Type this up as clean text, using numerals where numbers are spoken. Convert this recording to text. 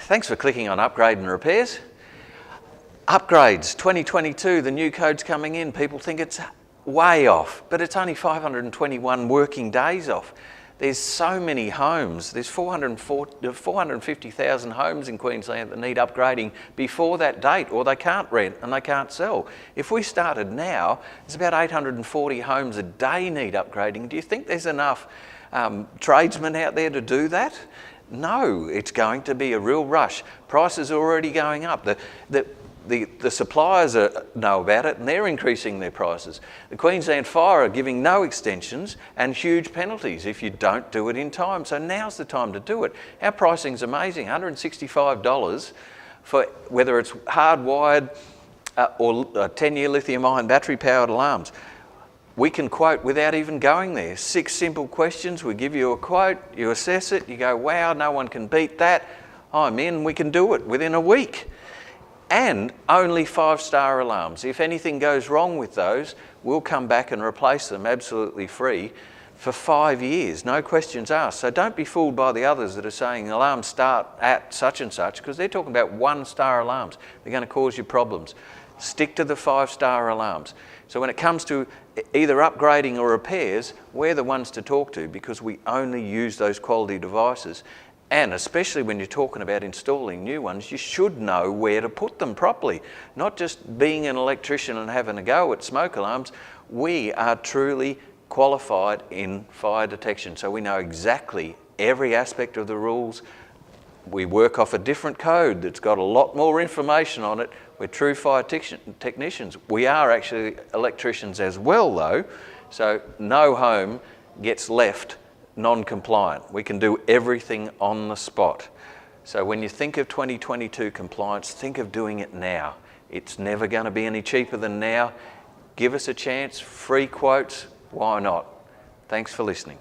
Thanks for clicking on Upgrade and Repairs. Upgrades, 2022, the new code's coming in. People think it's way off, but it's only 521 working days off. There's so many homes. There's 450,000 homes in Queensland that need upgrading before that date, or they can't rent and they can't sell. If we started now, there's about 840 homes a day need upgrading. Do you think there's enough tradesmen out there to do that? No, it's going to be a real rush. Prices are already going up. The suppliers know about it and they're increasing their prices. The Queensland Fire are giving no extensions and huge penalties if you don't do it in time. So now's the time to do it. Our pricing's amazing, $165 for whether it's hardwired or 10-year lithium-ion battery-powered alarms. We can quote without even going there. 6 simple questions, we give you a quote, you assess it, you go, wow, no one can beat that. I'm in, we can do it within a week. And only 5-star alarms. If anything goes wrong with those, we'll come back and replace them absolutely free for 5 years, no questions asked. So don't be fooled by the others that are saying alarms start at such and such, because they're talking about 1-star alarms. They're going to cause you problems. Stick to the 5-star alarms. So when it comes to either upgrading or repairs, we're the ones to talk to because we only use those quality devices. And especially when you're talking about installing new ones, you should know where to put them properly. Not just being an electrician and having a go at smoke alarms. We are truly qualified in fire detection, so we know exactly every aspect of the rules. We work off a different code that's got a lot more information on it. We're true fire technicians. We are actually electricians as well though, so no home gets left non-compliant. We can do everything on the spot. So when you think of 2022 compliance, think of doing it now. It's never going to be any cheaper than now. Give us a chance, free quotes, why not? Thanks for listening.